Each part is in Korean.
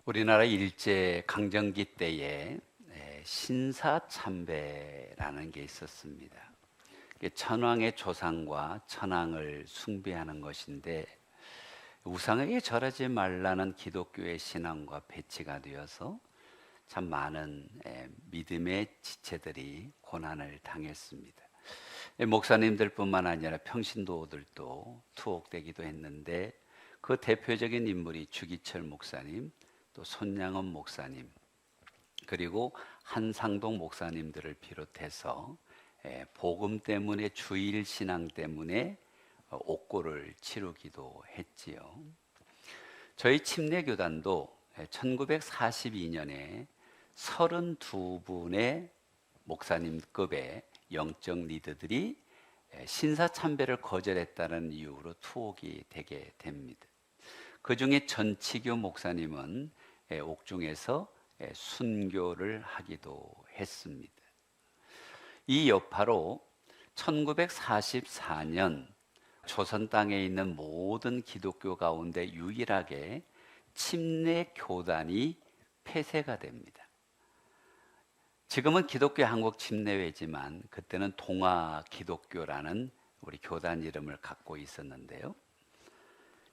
우리나라 일제 강점기 때에 신사참배라는 게 있었습니다. 천황의 조상과 천황을 숭배하는 것인데 우상에게 절하지 말라는 기독교의 신앙과 배치가 되어서 참 많은 믿음의 지체들이 고난을 당했습니다. 목사님들뿐만 아니라 평신도들도 투옥되기도 했는데 그 대표적인 인물이 주기철 목사님, 또 손양원 목사님, 그리고 한상동 목사님들을 비롯해서 복음 때문에, 주일 신앙 때문에 옥고를 치르기도 했지요. 저희 침례교단도 1942년에 32분의 목사님급의 영적 리더들이 신사참배를 거절했다는 이유로 투옥이 되게 됩니다. 그 중에 전치교 목사님은 옥중에서 순교를 하기도 했습니다. 이 여파로 1944년 조선 땅에 있는 모든 기독교 가운데 유일하게 침례교단이 폐쇄가 됩니다. 지금은 기독교 한국 침례회지만 그때는 동아기독교라는 우리 교단 이름을 갖고 있었는데요.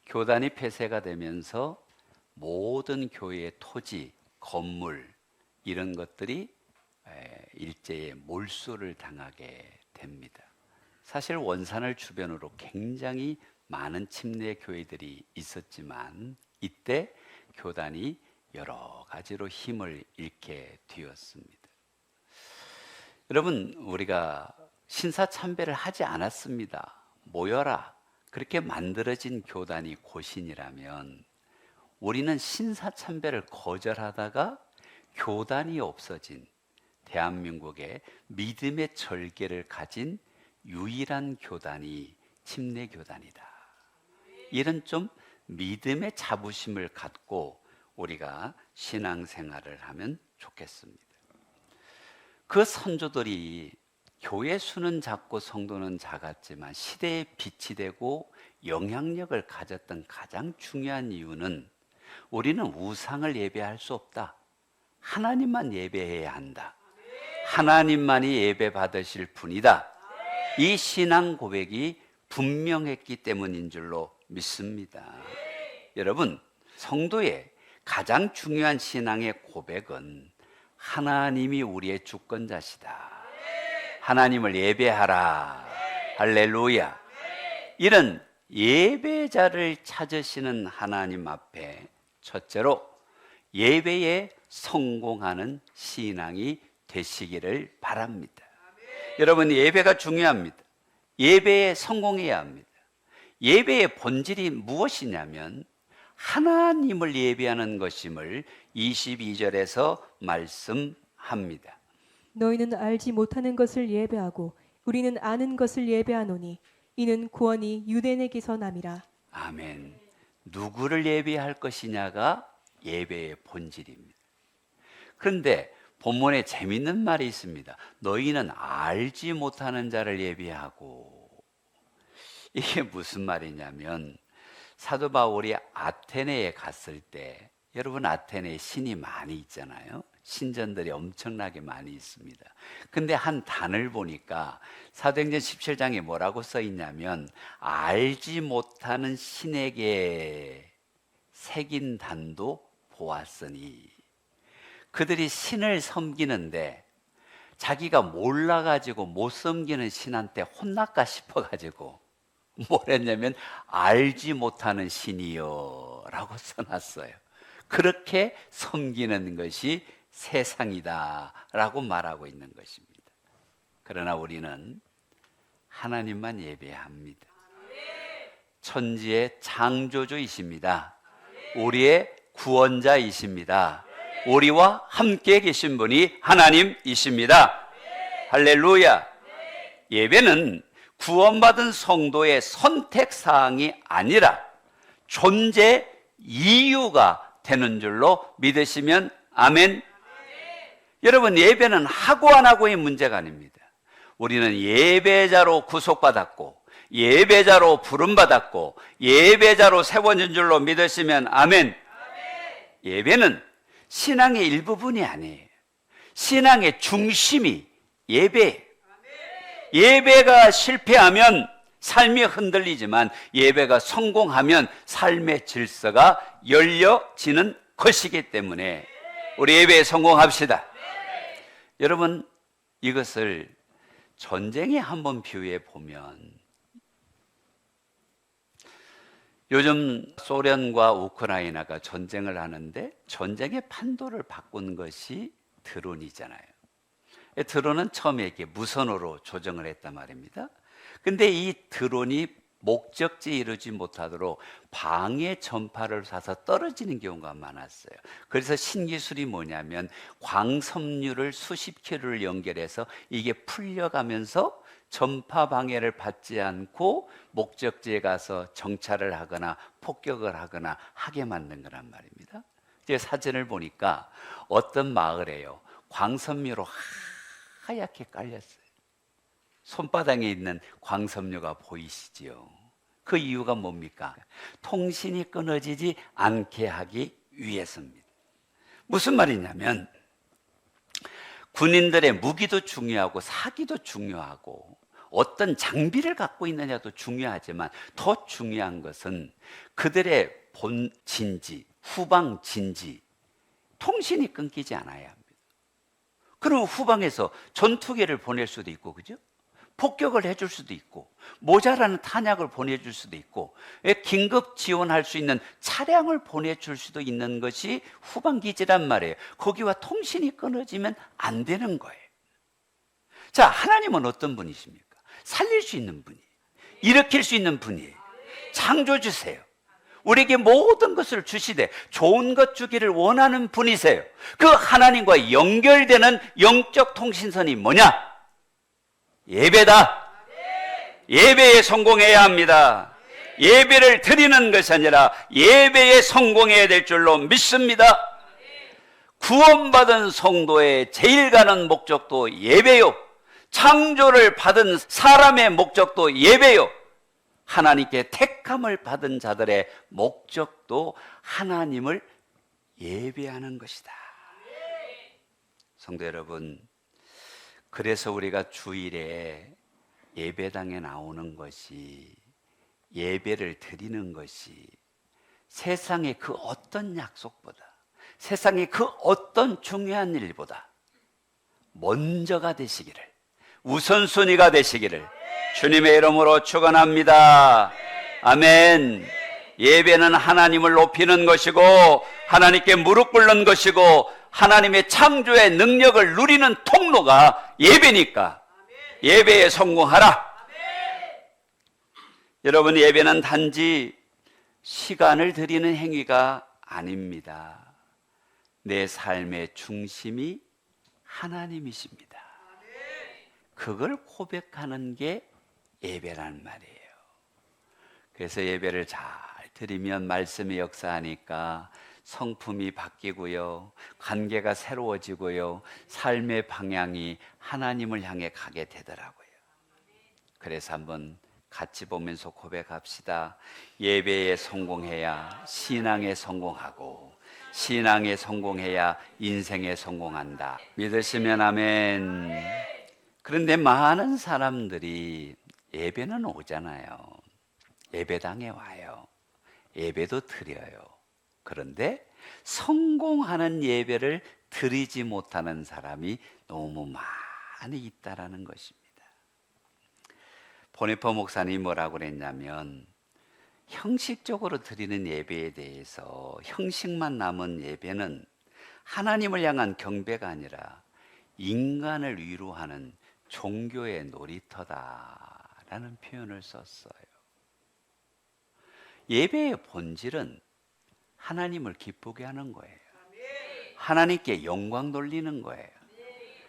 교단이 폐쇄가 되면서 모든 교회의 토지, 건물 이런 것들이 일제에 몰수를 당하게 됩니다. 사실 원산을 주변으로 굉장히 많은 침례 교회들이 있었지만 이때 교단이 여러 가지로 힘을 잃게 되었습니다. 여러분, 우리가 신사참배를 하지 않았습니다. 모여라. 그렇게 만들어진 교단이 고신이라면 우리는 신사참배를 거절하다가 교단이 없어진 대한민국의 믿음의 절개를 가진 유일한 교단이 침례교단이다. 이런 좀 믿음의 자부심을 갖고 우리가 신앙생활을 하면 좋겠습니다. 그 선조들이 교회 수는 작고 성도는 작았지만 시대의 빛이 되고 영향력을 가졌던 가장 중요한 이유는 우리는 우상을 예배할 수 없다. 하나님만 예배해야 한다. 하나님만이 예배 받으실 분이다. 이 신앙 고백이 분명했기 때문인 줄로 믿습니다. 여러분, 성도의 가장 중요한 신앙의 고백은 하나님이 우리의 주권자시다. 하나님을 예배하라. 할렐루야. 이런 예배자를 찾으시는 하나님 앞에 첫째로 예배에 성공하는 신앙이 되시기를 바랍니다. 여러분, 예배가 중요합니다. 예배에 성공해야 합니다. 예배의 본질이 무엇이냐면 하나님을 예배하는 것임을 22절에서 말씀합니다. 너희는 알지 못하는 것을 예배하고 우리는 아는 것을 예배하노니 이는 구원이 유대인에게서 남이라. 아멘. 누구를 예배할 것이냐가 예배의 본질입니다. 그런데 본문에 재밌는 말이 있습니다. 너희는 알지 못하는 자를 예배하고. 이게 무슨 말이냐면 사도 바울이 아테네에 갔을 때, 여러분 아테네에 신이 많이 있잖아요. 신전들이 엄청나게 많이 있습니다. 근데 한 단을 보니까 사도행전 17장에 뭐라고 써 있냐면 알지 못하는 신에게 새긴 단도 보았으니, 그들이 신을 섬기는데 자기가 몰라가지고 못 섬기는 신한테 혼날까 싶어가지고 뭘 했냐면 알지 못하는 신이요 라고 써놨어요. 그렇게 섬기는 것이 세상이다 라고 말하고 있는 것입니다. 그러나 우리는 하나님만 예배합니다. 천지의 창조주이십니다. 우리의 구원자이십니다. 우리와 함께 계신 분이 하나님이십니다. 할렐루야. 예배는 구원받은 성도의 선택사항이 아니라 존재 이유가 되는 줄로 믿으시면 아멘. 여러분, 예배는 하고 안 하고의 문제가 아닙니다. 우리는 예배자로 구속받았고 예배자로 부름받았고 예배자로 세워진 줄로 믿으시면 아멘. 예배는 신앙의 일부분이 아니에요. 신앙의 중심이 예배예요. 예배가 실패하면 삶이 흔들리지만 예배가 성공하면 삶의 질서가 열려지는 것이기 때문에 우리 예배에 성공합시다. 여러분, 이것을 전쟁에 한번 비유해 보면, 요즘 소련과 우크라이나가 전쟁을 하는데 전쟁의 판도를 바꾼 것이 드론이잖아요. 드론은 처음에 이렇게 무선으로 조정을 했단 말입니다. 근데 이 드론이 목적지에 이르지 못하도록 방해 전파를 쏴서 떨어지는 경우가 많았어요. 그래서 신기술이 뭐냐면 광섬유를 수십 킬로를 연결해서 이게 풀려가면서 전파 방해를 받지 않고 목적지에 가서 정찰을 하거나 폭격을 하거나 하게 만든 거란 말입니다. 제가 사진을 보니까 어떤 마을에요, 광섬유로 하얗게 깔렸어요. 손바닥에 있는 광섬유가 보이시지요? 그 이유가 뭡니까? 통신이 끊어지지 않게 하기 위해서입니다. 무슨 말이냐면 군인들의 무기도 중요하고 사기도 중요하고 어떤 장비를 갖고 있느냐도 중요하지만 더 중요한 것은 그들의 본 진지, 후방 진지, 통신이 끊기지 않아야 합니다. 그럼 후방에서 전투기를 보낼 수도 있고, 그죠? 폭격을 해줄 수도 있고, 모자라는 탄약을 보내줄 수도 있고, 긴급 지원할 수 있는 차량을 보내줄 수도 있는 것이 후방기지란 말이에요. 거기와 통신이 끊어지면 안 되는 거예요. 자, 하나님은 어떤 분이십니까? 살릴 수 있는 분이에요. 일으킬 수 있는 분이에요. 창조주세요. 우리에게 모든 것을 주시되 좋은 것 주기를 원하는 분이세요. 그 하나님과 연결되는 영적 통신선이 뭐냐? 예배다. 예배에 성공해야 합니다. 예배를 드리는 것이 아니라 예배에 성공해야 될 줄로 믿습니다. 구원받은 성도의 제일 가는 목적도 예배요, 창조를 받은 사람의 목적도 예배요, 하나님께 택함을 받은 자들의 목적도 하나님을 예배하는 것이다. 성도 여러분, 그래서 우리가 주일에 예배당에 나오는 것이, 예배를 드리는 것이 세상의 그 어떤 약속보다, 세상의 그 어떤 중요한 일보다 먼저가 되시기를, 우선순위가 되시기를 주님의 이름으로 축원합니다. 아멘. 예배는 하나님을 높이는 것이고 하나님께 무릎 꿇는 것이고 하나님의 창조의 능력을 누리는 통로가 예배니까 예배에 성공하라. 여러분, 예배는 단지 시간을 드리는 행위가 아닙니다. 내 삶의 중심이 하나님이십니다. 그걸 고백하는 게 예배란 말이에요. 그래서 예배를 잘 드리면 말씀이 역사하니까 성품이 바뀌고요, 관계가 새로워지고요, 삶의 방향이 하나님을 향해 가게 되더라고요. 그래서 한번 같이 보면서 고백합시다. 예배에 성공해야 신앙에 성공하고 신앙에 성공해야 인생에 성공한다. 믿으시면 아멘. 그런데 많은 사람들이 예배는 오잖아요. 예배당에 와요. 예배도 드려요. 그런데 성공하는 예배를 드리지 못하는 사람이 너무 많이 있다라는 것입니다. 보네퍼 목사님이 뭐라고 그랬냐면, 형식적으로 드리는 예배에 대해서 형식만 남은 예배는 하나님을 향한 경배가 아니라 인간을 위로하는 종교의 놀이터다라는 표현을 썼어요. 예배의 본질은 하나님을 기쁘게 하는 거예요. 하나님께 영광 돌리는 거예요.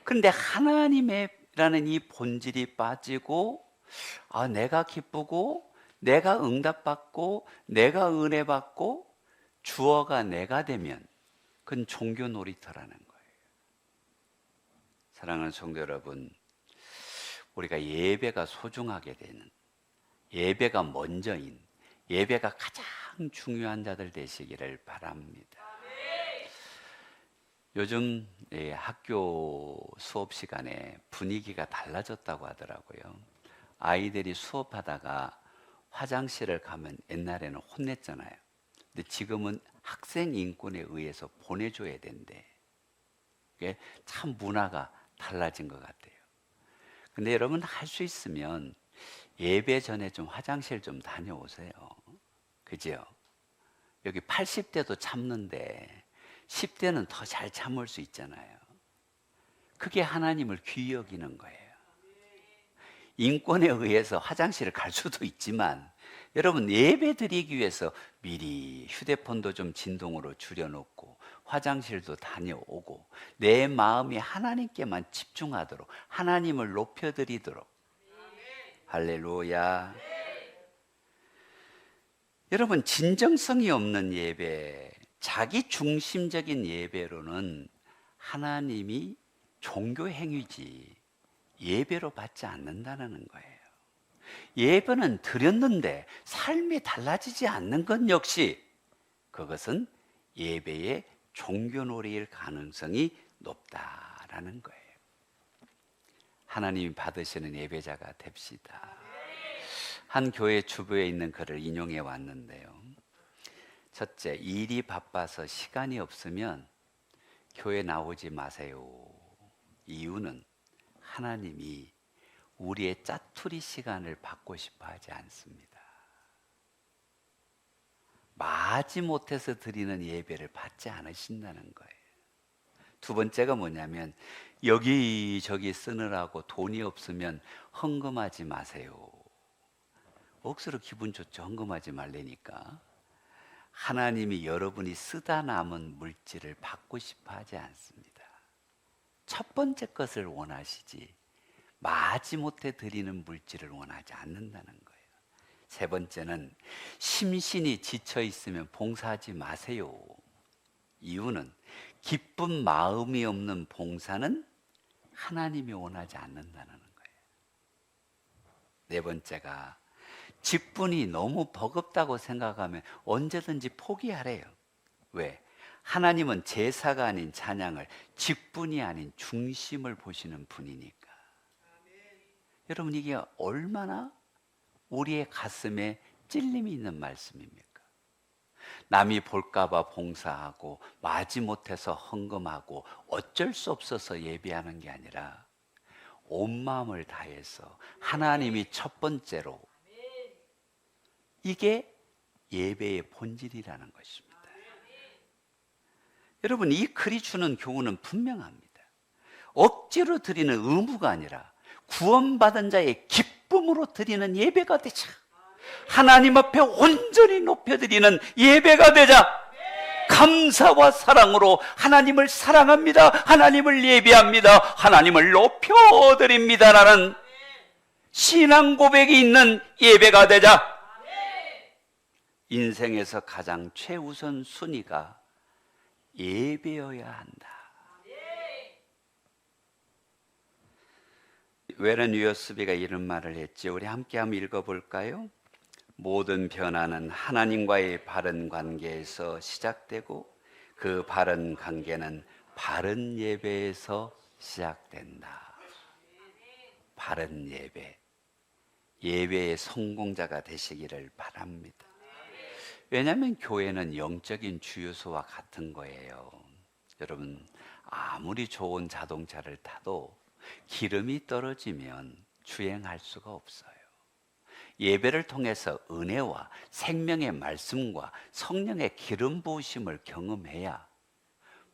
그런데 하나님이라는 이 본질이 빠지고, 내가 기쁘고 내가 응답받고 내가 은혜 받고 주어가 내가 되면 그건 종교 놀이터라는 거예요. 사랑하는 성도 여러분, 우리가 예배가 소중하게 되는, 예배가 먼저인, 예배가 가장 중요한 자들 되시기를 바랍니다. 요즘 학교 수업 시간에 분위기가 달라졌다고 하더라고요. 아이들이 수업하다가 화장실을 가면 옛날에는 혼냈잖아요. 근데 지금은 학생 인권에 의해서 보내줘야 된대. 이게 참 문화가 달라진 것 같아요. 근데 여러분 할 수 있으면 예배 전에 좀 화장실 좀 다녀오세요. 그죠? 여기 80대도 참는데 10대는 더 잘 참을 수 있잖아요. 그게 하나님을 귀히 여기는 거예요. 인권에 의해서 화장실을 갈 수도 있지만 여러분 예배 드리기 위해서 미리 휴대폰도 좀 진동으로 줄여놓고 화장실도 다녀오고 내 마음이 하나님께만 집중하도록 하나님을 높여드리도록. 할렐루야. 여러분 진정성이 없는 예배, 자기 중심적인 예배로는 하나님이 종교 행위지 예배로 받지 않는다는 거예요. 예배는 드렸는데 삶이 달라지지 않는 것 역시 그것은 예배의 종교놀이일 가능성이 높다라는 거예요. 하나님이 받으시는 예배자가 됩시다. 한 교회 주부에 있는 글을 인용해 왔는데요. 첫째, 일이 바빠서 시간이 없으면 교회 나오지 마세요. 이유는 하나님이 우리의 짜투리 시간을 받고 싶어 하지 않습니다. 마지못해서 드리는 예배를 받지 않으신다는 거예요. 두 번째가 뭐냐면 여기저기 쓰느라고 돈이 없으면 헌금하지 마세요. 억수로 기분 좋죠. 헌금하지 말라니까. 하나님이 여러분이 쓰다 남은 물질을 받고 싶어 하지 않습니다. 첫 번째 것을 원하시지 마지못해 드리는 물질을 원하지 않는다는 거예요. 세 번째는 심신이 지쳐 있으면 봉사하지 마세요. 이유는 기쁜 마음이 없는 봉사는 하나님이 원하지 않는다는 거예요. 네 번째가 직분이 너무 버겁다고 생각하면 언제든지 포기하래요. 왜? 하나님은 제사가 아닌 찬양을, 직분이 아닌 중심을 보시는 분이니까. 여러분 이게 얼마나 우리의 가슴에 찔림이 있는 말씀입니까? 남이 볼까봐 봉사하고 마지못해서 헌금하고 어쩔 수 없어서 예배하는 게 아니라 온 마음을 다해서 하나님이 첫 번째로, 이게 예배의 본질이라는 것입니다. 여러분 이 글이 주는 교훈은 분명합니다. 억지로 드리는 의무가 아니라 구원받은 자의 기쁨으로 드리는 예배가 되자. 하나님 앞에 온전히 높여드리는 예배가 되자. 감사와 사랑으로 하나님을 사랑합니다. 하나님을 예배합니다. 하나님을 높여드립니다라는 신앙 고백이 있는 예배가 되자. 인생에서 가장 최우선 순위가 예배여야 한다. 웨런 위어스비가 이런 말을 했지. 우리 함께 한번 읽어볼까요? 모든 변화는 하나님과의 바른 관계에서 시작되고 그 바른 관계는 바른 예배에서 시작된다. 바른 예배, 예배의 성공자가 되시기를 바랍니다. 왜냐하면 교회는 영적인 주유소와 같은 거예요. 여러분 아무리 좋은 자동차를 타도 기름이 떨어지면 주행할 수가 없어요. 예배를 통해서 은혜와 생명의 말씀과 성령의 기름 부으심을 경험해야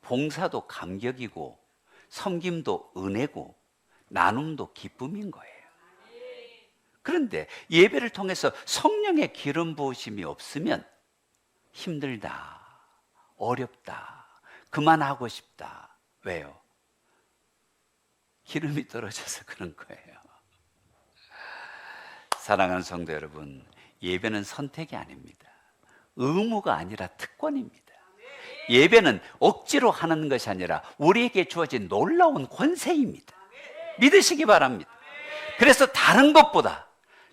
봉사도 감격이고 섬김도 은혜고 나눔도 기쁨인 거예요. 그런데 예배를 통해서 성령의 기름 부으심이 없으면 힘들다, 어렵다, 그만하고 싶다. 왜요? 기름이 떨어져서 그런 거예요. 사랑하는 성도 여러분, 예배는 선택이 아닙니다. 의무가 아니라 특권입니다. 예배는 억지로 하는 것이 아니라 우리에게 주어진 놀라운 권세입니다. 믿으시기 바랍니다. 그래서 다른 것보다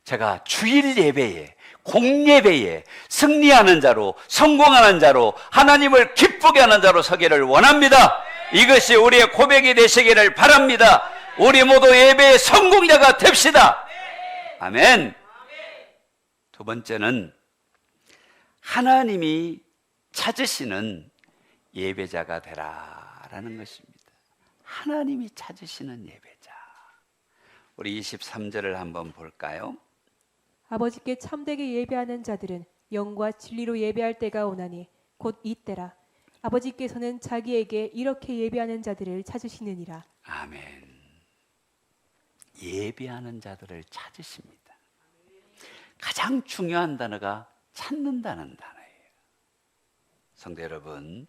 제가 주일 예배에, 공예배에 승리하는 자로, 성공하는 자로, 하나님을 기쁘게 하는 자로 서기를 원합니다. 이것이 우리의 고백이 되시기를 바랍니다. 우리 모두 예배의 성공자가 됩시다. 아멘. 두 번째는 하나님이 찾으시는 예배자가 되라라는 것입니다. 하나님이 찾으시는 예배자. 우리 23절을 한번 볼까요? 아버지께 참되게 예배하는 자들은 영과 진리로 예배할 때가 오나니 곧 이때라. 아버지께서는 자기에게 이렇게 예배하는 자들을 찾으시느니라. 아멘. 예배하는 자들을 찾으십니다. 가장 중요한 단어가 찾는다는 단어예요. 성도 여러분,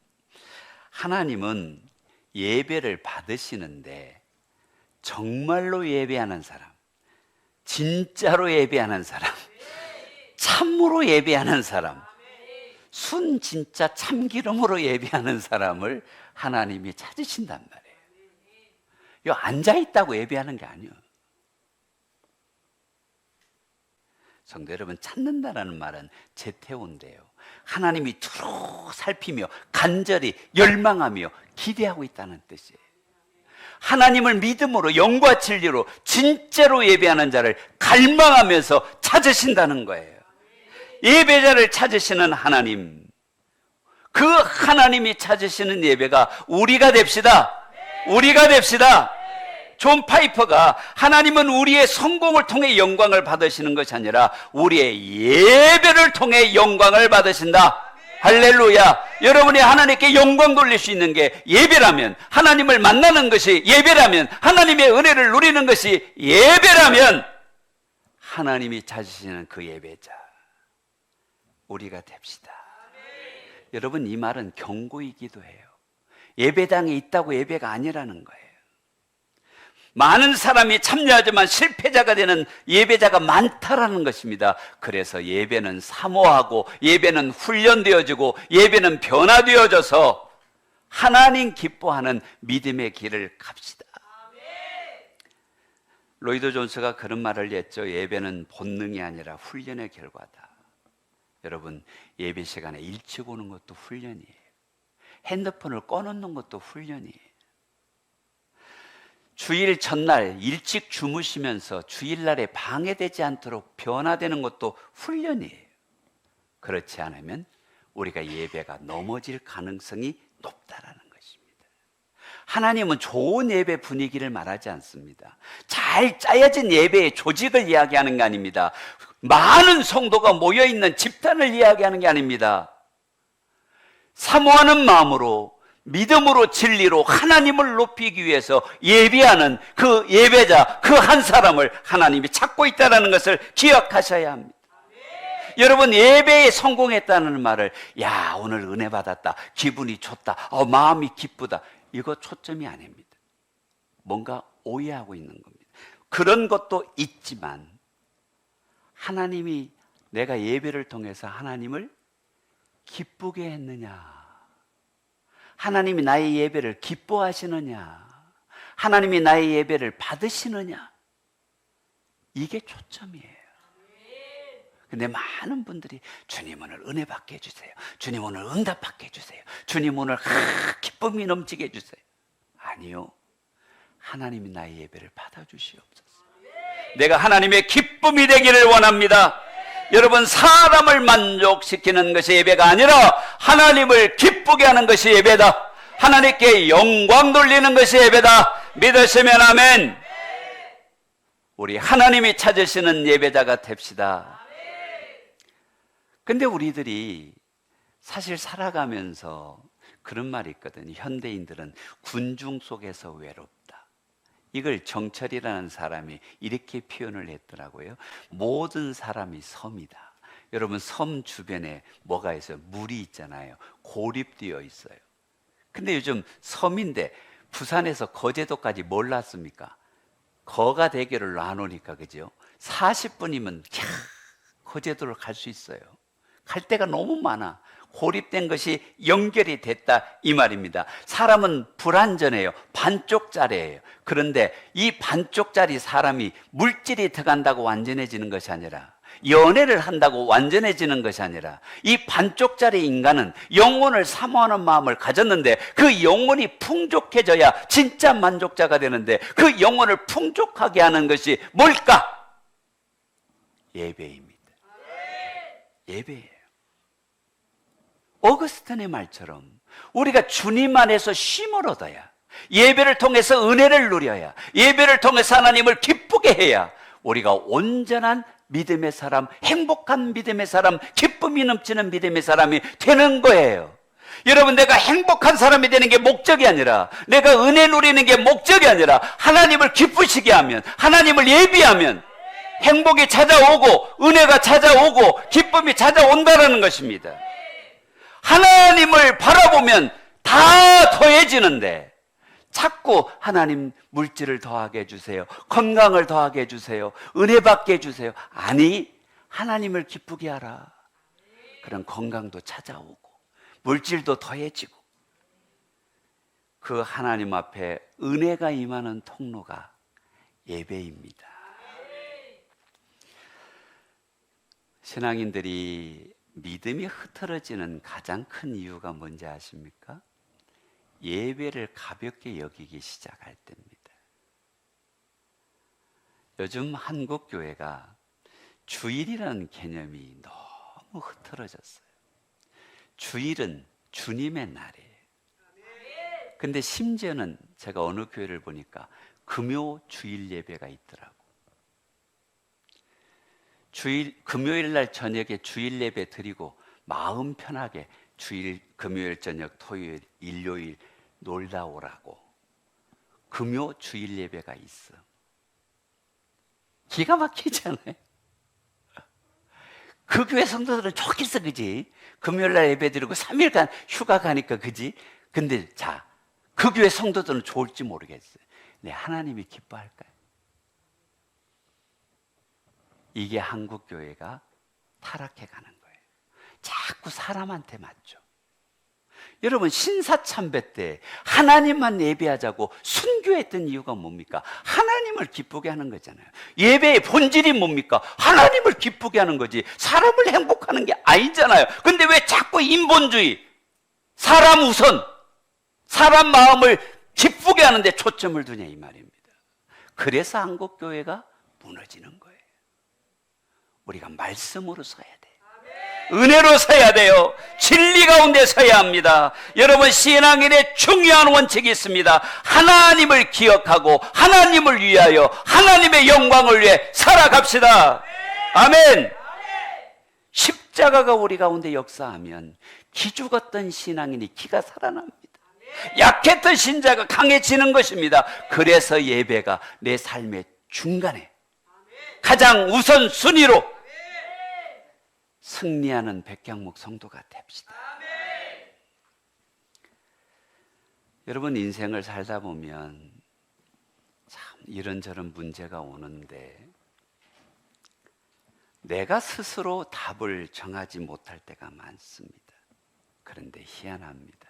하나님은 예배를 받으시는데 정말로 예배하는 사람, 진짜로 예배하는 사람, 참으로 예배하는 사람, 순 진짜 참기름으로 예배하는 사람을 하나님이 찾으신단 말이에요. 요 앉아있다고 예배하는 게 아니에요. 성도 여러분, 찾는다라는 말은 제태온데요. 하나님이 두루 살피며 간절히 열망하며 기대하고 있다는 뜻이에요. 하나님을 믿음으로 영과 진리로 진짜로 예배하는 자를 갈망하면서 찾으신다는 거예요. 예배자를 찾으시는 하나님, 그 하나님이 찾으시는 예배가 우리가 됩시다. 우리가 됩시다. 존 파이퍼가 하나님은 우리의 성공을 통해 영광을 받으시는 것이 아니라 우리의 예배를 통해 영광을 받으신다. 할렐루야. 여러분이 하나님께 영광 돌릴 수 있는 게 예배라면, 하나님을 만나는 것이 예배라면, 하나님의 은혜를 누리는 것이 예배라면 하나님이 찾으시는 그 예배자 우리가 됩시다. 여러분, 이 말은 경고이기도 해요. 예배당에 있다고 예배가 아니라는 거예요. 많은 사람이 참여하지만 실패자가 되는 예배자가 많다라는 것입니다. 그래서 예배는 사모하고 예배는 훈련되어지고 예배는 변화되어져서 하나님 기뻐하는 믿음의 길을 갑시다. 로이드 존스가 그런 말을 했죠. 예배는 본능이 아니라 훈련의 결과다. 여러분, 예배 시간에 일찍 오는 것도 훈련이에요. 핸드폰을 꺼놓는 것도 훈련이에요. 주일 전날 일찍 주무시면서 주일날에 방해되지 않도록 변화되는 것도 훈련이에요. 그렇지 않으면 우리가 예배가 넘어질 가능성이 높다라는 것입니다. 하나님은 좋은 예배 분위기를 말하지 않습니다. 잘 짜여진 예배의 조직을 이야기하는 게 아닙니다. 많은 성도가 모여있는 집단을 이야기하는 게 아닙니다. 사모하는 마음으로 믿음으로 진리로 하나님을 높이기 위해서 예배하는 그 예배자, 그 한 사람을 하나님이 찾고 있다는 것을 기억하셔야 합니다. 여러분, 예배에 성공했다는 말을 야, 오늘 은혜 받았다, 기분이 좋다, 마음이 기쁘다, 이거 초점이 아닙니다. 뭔가 오해하고 있는 겁니다. 그런 것도 있지만 하나님이 내가 예배를 통해서 하나님을 기쁘게 했느냐, 하나님이 나의 예배를 기뻐하시느냐, 하나님이 나의 예배를 받으시느냐, 이게 초점이에요. 근데 많은 분들이 주님 오늘 은혜 받게 해주세요, 주님 오늘 응답 받게 해주세요, 주님 오늘 기쁨이 넘치게 해주세요. 아니요, 하나님이 나의 예배를 받아주시옵소서. 내가 하나님의 기쁨이 되기를 원합니다. 여러분, 사람을 만족시키는 것이 예배가 아니라 하나님을 기쁘게 하는 것이 예배다. 하나님께 영광 돌리는 것이 예배다. 믿으시면 아멘. 우리 하나님이 찾으시는 예배자가 됩시다. 근데 우리들이 사실 살아가면서 그런 말이 있거든요. 현대인들은 군중 속에서 외롭다. 이걸 정철이라는 사람이 이렇게 표현을 했더라고요. 모든 사람이 섬이다. 여러분, 섬 주변에 뭐가 있어요? 물이 있잖아요. 고립되어 있어요. 근데 요즘 섬인데 부산에서 거제도까지 뭘 놨습니까? 거가 대교를 놔놓으니까, 그죠? 40분이면 거제도를 갈 수 있어요. 갈 데가 너무 많아. 고립된 것이 연결이 됐다, 이 말입니다. 사람은 불완전해요. 반쪽짜리예요. 그런데 이 반쪽짜리 사람이 물질이 들어간다고 완전해지는 것이 아니라 연애를 한다고 완전해지는 것이 아니라 이 반쪽짜리 인간은 영혼을 사모하는 마음을 가졌는데 그 영혼이 풍족해져야 진짜 만족자가 되는데 그 영혼을 풍족하게 하는 것이 뭘까? 예배입니다. 예배예요. 어거스틴의 말처럼 우리가 주님 안에서 쉼을 얻어야, 예배를 통해서 은혜를 누려야, 예배를 통해서 하나님을 기쁘게 해야 우리가 온전한 믿음의 사람, 행복한 믿음의 사람, 기쁨이 넘치는 믿음의 사람이 되는 거예요. 여러분, 내가 행복한 사람이 되는 게 목적이 아니라, 내가 은혜 누리는 게 목적이 아니라 하나님을 기쁘시게 하면, 하나님을 예비하면 행복이 찾아오고 은혜가 찾아오고 기쁨이 찾아온다는 것입니다. 하나님을 바라보면 다 더해지는데 자꾸 하나님 물질을 더하게 해주세요, 건강을 더하게 해주세요, 은혜 받게 해주세요. 아니, 하나님을 기쁘게 하라. 그런 건강도 찾아오고 물질도 더해지고 그 하나님 앞에 은혜가 임하는 통로가 예배입니다. 신앙인들이 믿음이 흐트러지는 가장 큰 이유가 뭔지 아십니까? 예배를 가볍게 여기기 시작할 때입니다. 요즘 한국 교회가 주일이라는 개념이 너무 흐트러졌어요. 주일은 주님의 날이에요. 근데 심지어는 제가 어느 교회를 보니까 금요 주일 예배가 있더라고. 금요일 날 저녁에 주일 예배 드리고 마음 편하게 주일, 금요일 저녁, 토요일, 일요일 놀다 오라고 금요 주일 예배가 있어. 기가 막히잖아요. 그 교회 성도들은 좋겠어, 그지? 금요일 날 예배 드리고 3일간 휴가 가니까, 그지? 근데 자, 그 교회 성도들은 좋을지 모르겠어요. 네, 하나님이 기뻐할까요? 이게 한국 교회가 타락해 가는 거예요. 자꾸 사람한테 맞죠. 여러분, 신사참배 때 하나님만 예배하자고 순교했던 이유가 뭡니까? 하나님을 기쁘게 하는 거잖아요. 예배의 본질이 뭡니까? 하나님을 기쁘게 하는 거지 사람을 행복하는 게 아니잖아요. 근데 왜 자꾸 인본주의, 사람 우선, 사람 마음을 기쁘게 하는데 초점을 두냐 이 말입니다. 그래서 한국 교회가 무너지는 거예요. 우리가 말씀으로 서야 돼요. 은혜로 서야 돼요. 진리 가운데 서야 합니다. 여러분, 신앙인의 중요한 원칙이 있습니다. 하나님을 기억하고 하나님을 위하여 하나님의 영광을 위해 살아갑시다. 아멘. 십자가가 우리 가운데 역사하면 기죽었던 신앙인이 기가 살아납니다. 약했던 신자가 강해지는 것입니다. 그래서 예배가 내 삶의 중간에 가장 우선순위로 승리하는 백향목 성도가 됩시다. 여러분, 인생을 살다 보면 참 이런저런 문제가 오는데 내가 스스로 답을 정하지 못할 때가 많습니다. 그런데 희한합니다.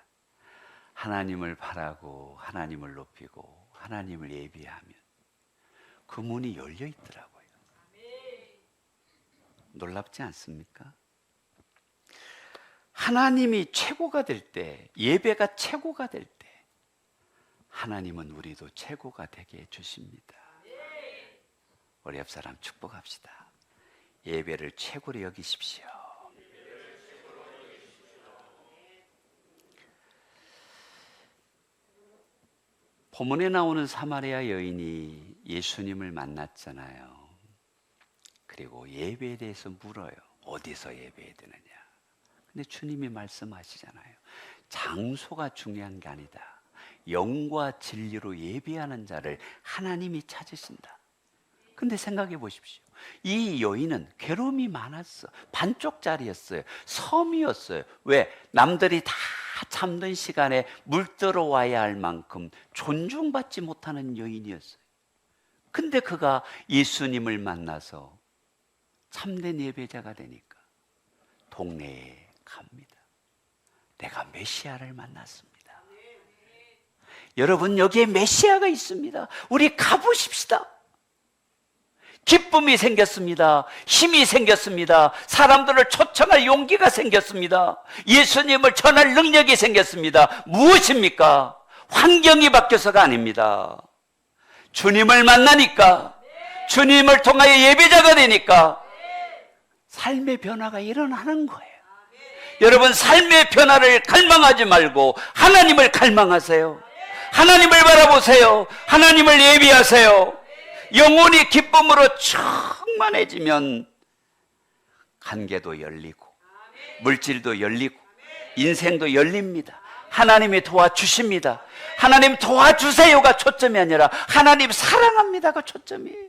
하나님을 바라고 하나님을 높이고 하나님을 예비하면 그 문이 열려 있더라고요. 놀랍지 않습니까? 하나님이 최고가 될 때, 예배가 최고가 될 때 하나님은 우리도 최고가 되게 해주십니다. 우리 옆 사람 축복합시다. 예배를 최고로 여기십시오. 본문에 나오는 사마리아 여인이 예수님을 만났잖아요. 그리고 예배에 대해서 물어요. 어디서 예배해야 되느냐. 근데 주님이 말씀하시잖아요. 장소가 중요한 게 아니다. 영과 진리로 예배하는 자를 하나님이 찾으신다. 근데 생각해 보십시오. 이 여인은 괴로움이 많았어. 반쪽짜리였어요. 섬이었어요. 왜? 남들이 다 잠든 시간에 물 들어와야 할 만큼 존중받지 못하는 여인이었어요. 근데 그가 예수님을 만나서 참된 예배자가 되니까 동네에 갑니다. 내가 메시아를 만났습니다. 여러분, 여기에 메시아가 있습니다. 우리 가보십시다. 기쁨이 생겼습니다. 힘이 생겼습니다. 사람들을 초청할 용기가 생겼습니다. 예수님을 전할 능력이 생겼습니다. 무엇입니까? 환경이 바뀌어서가 아닙니다. 주님을 만나니까, 주님을 통하여 예배자가 되니까 삶의 변화가 일어나는 거예요. 여러분, 삶의 변화를 갈망하지 말고 하나님을 갈망하세요. 하나님을 바라보세요. 하나님을 예비하세요. 영혼이 기쁨으로 충만해지면 관계도 열리고 물질도 열리고 인생도 열립니다. 하나님이 도와주십니다. 하나님 도와주세요가 초점이 아니라 하나님 사랑합니다가 초점이에요.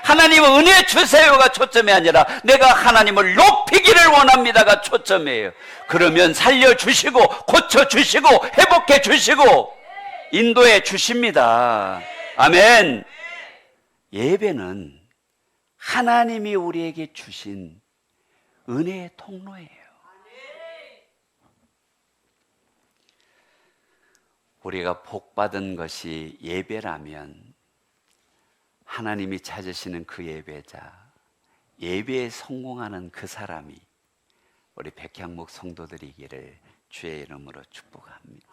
하나님 은혜 주세요가 초점이 아니라 내가 하나님을 높이기를 원합니다가 초점이에요. 그러면 살려주시고 고쳐주시고 회복해 주시고 인도해 주십니다. 아멘. 예배는 하나님이 우리에게 주신 은혜의 통로예요. 우리가 복받은 것이 예배라면 하나님이 찾으시는 그 예배자, 예배에 성공하는 그 사람이 우리 백향목 성도들이기를 주의 이름으로 축복합니다.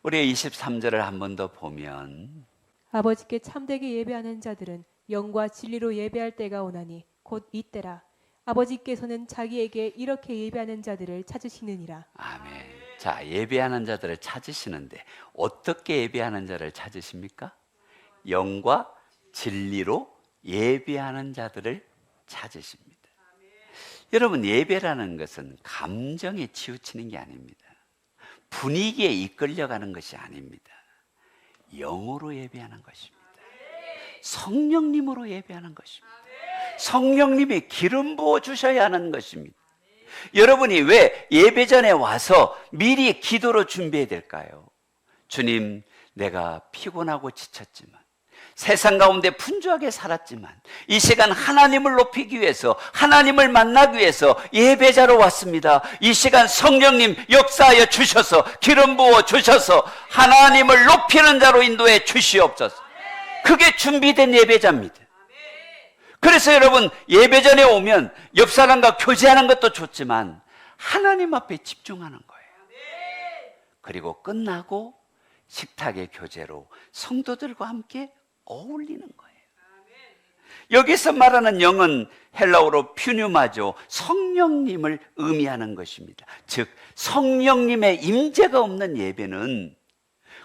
우리 23절을 한 번 더 보면 아버지께 참되게 예배하는 자들은 영과 진리로 예배할 때가 오나니 곧 이때라. 아버지께서는 자기에게 이렇게 예배하는 자들을 찾으시느니라. 아멘. 자, 예배하는 자들을 찾으시는데 어떻게 예배하는 자를 찾으십니까? 영과 진리로 예배하는 자들을 찾으십니다. 여러분, 예배라는 것은 감정에 치우치는 게 아닙니다. 분위기에 이끌려가는 것이 아닙니다. 영으로 예배하는 것입니다. 성령님으로 예배하는 것입니다. 성령님이 기름 부어 주셔야 하는 것입니다. 여러분이 왜 예배 전에 와서 미리 기도로 준비해야 될까요? 주님, 내가 피곤하고 지쳤지만 세상 가운데 분주하게 살았지만 이 시간 하나님을 높이기 위해서 하나님을 만나기 위해서 예배자로 왔습니다. 이 시간 성령님 역사하여 주셔서 기름 부어 주셔서 하나님을 높이는 자로 인도해 주시옵소서. 그게 준비된 예배자입니다. 그래서 여러분, 예배 전에 오면 옆 사람과 교제하는 것도 좋지만 하나님 앞에 집중하는 거예요. 그리고 끝나고 식탁의 교제로 성도들과 함께 어울리는 거예요. 여기서 말하는 영은 헬라어로 퓨뉴마죠. 성령님을 의미하는 것입니다. 즉 성령님의 임재가 없는 예배는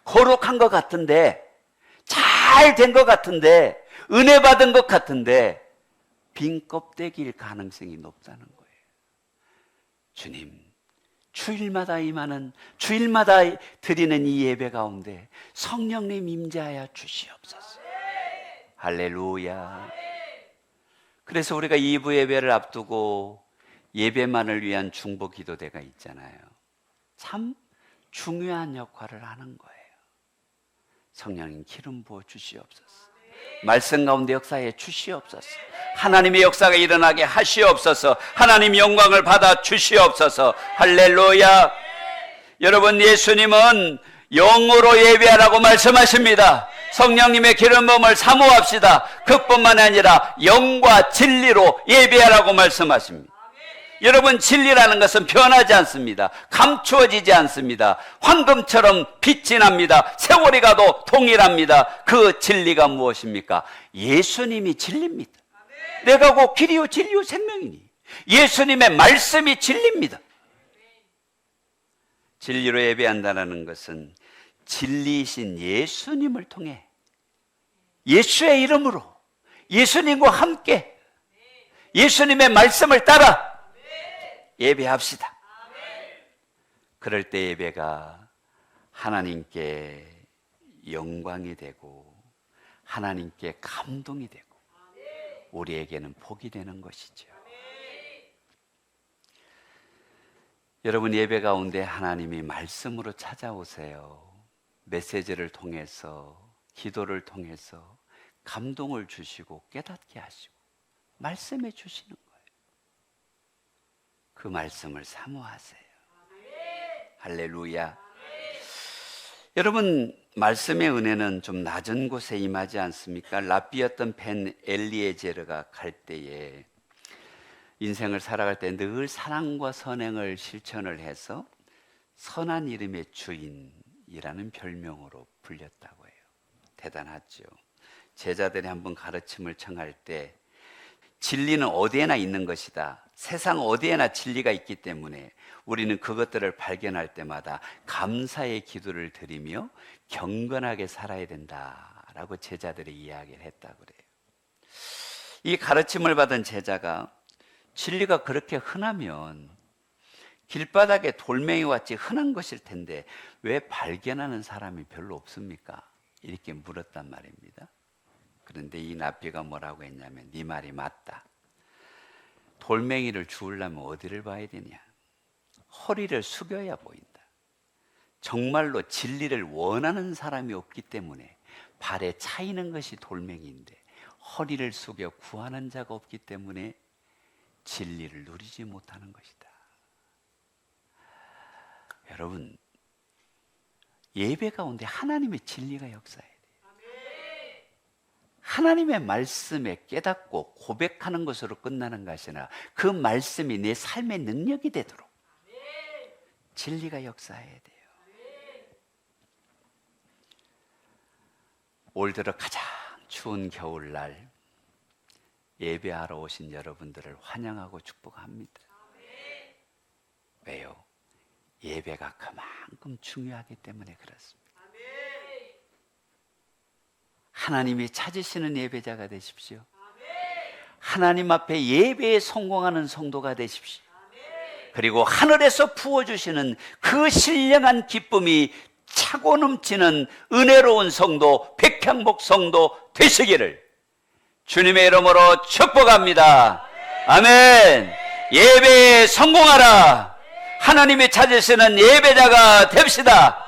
거룩한 것 같은데, 잘 된 것 같은데, 은혜 받은 것 같은데 빈 껍데기일 가능성이 높다는 거예요. 주님, 주일마다 임하는, 주일마다 드리는 이 예배 가운데 성령님 임재하여 주시옵소서. 할렐루야. 그래서 우리가 2부 예배를 앞두고 예배만을 위한 중보 기도대가 있잖아요. 참 중요한 역할을 하는 거예요. 성령님 기름 부어 주시옵소서. 말씀 가운데 역사해 주시옵소서. 하나님의 역사가 일어나게 하시옵소서. 하나님 영광을 받아 주시옵소서. 할렐루야. 여러분, 예수님은 영으로 예배하라고 말씀하십니다. 성령님의 기름 부음을 사모합시다. 그뿐만 아니라 영과 진리로 예배하라고 말씀하십니다. 여러분, 진리라는 것은 변하지 않습니다. 감추어지지 않습니다. 황금처럼 빛이 납니다. 세월이 가도 동일합니다. 그 진리가 무엇입니까? 예수님이 진리입니다. 내가 곧 길이요 진리요 생명이니 예수님의 말씀이 진리입니다. 진리로 예배한다는 것은 진리이신 예수님을 통해 예수의 이름으로 예수님과 함께 예수님의 말씀을 따라 예배합시다. 그럴 때 예배가 하나님께 영광이 되고 하나님께 감동이 되고 우리에게는 복이 되는 것이죠. 여러분, 예배 가운데 하나님이 말씀으로 찾아오세요. 메시지를 통해서, 기도를 통해서 감동을 주시고 깨닫게 하시고 말씀해 주시는 거예요. 그 말씀을 사모하세요. 할렐루야. 여러분, 말씀의 은혜는 좀 낮은 곳에 임하지 않습니까? 랍비였던 벤 엘리에제르가 갈 때에 인생을 살아갈 때 늘 사랑과 선행을 실천을 해서 선한 이름의 주인이라는 별명으로 불렸다고 해요. 대단하죠. 제자들이 한번 가르침을 청할 때 진리는 어디에나 있는 것이다. 세상 어디에나 진리가 있기 때문에 우리는 그것들을 발견할 때마다 감사의 기도를 드리며 경건하게 살아야 된다라고 제자들이 이야기를 했다고 그래요. 이 가르침을 받은 제자가 진리가 그렇게 흔하면 길바닥에 돌멩이같이 흔한 것일 텐데 왜 발견하는 사람이 별로 없습니까? 이렇게 물었단 말입니다. 그런데 이 랍비가 뭐라고 했냐면 네 말이 맞다. 돌멩이를 주우려면 어디를 봐야 되냐? 허리를 숙여야 보인다. 정말로 진리를 원하는 사람이 없기 때문에 발에 차이는 것이 돌멩이인데 허리를 숙여 구하는 자가 없기 때문에 진리를 누리지 못하는 것이다. 여러분, 예배 가운데 하나님의 진리가 역사해야 돼요. 하나님의 말씀에 깨닫고 고백하는 것으로 끝나는 것이 아니라 그 말씀이 내 삶의 능력이 되도록 진리가 역사해야 돼요. 올 들어 가장 추운 겨울날 예배하러 오신 여러분들을 환영하고 축복합니다. 왜요? 예배가 그만큼 중요하기 때문에 그렇습니다. 하나님이 찾으시는 예배자가 되십시오. 하나님 앞에 예배에 성공하는 성도가 되십시오. 그리고 하늘에서 부어주시는 그 신령한 기쁨이 차고 넘치는 은혜로운 성도, 백향목 성도 되시기를 주님의 이름으로 축복합니다. 아멘. 예배에 성공하라. 하나님이 찾으시는 예배자가 됩시다.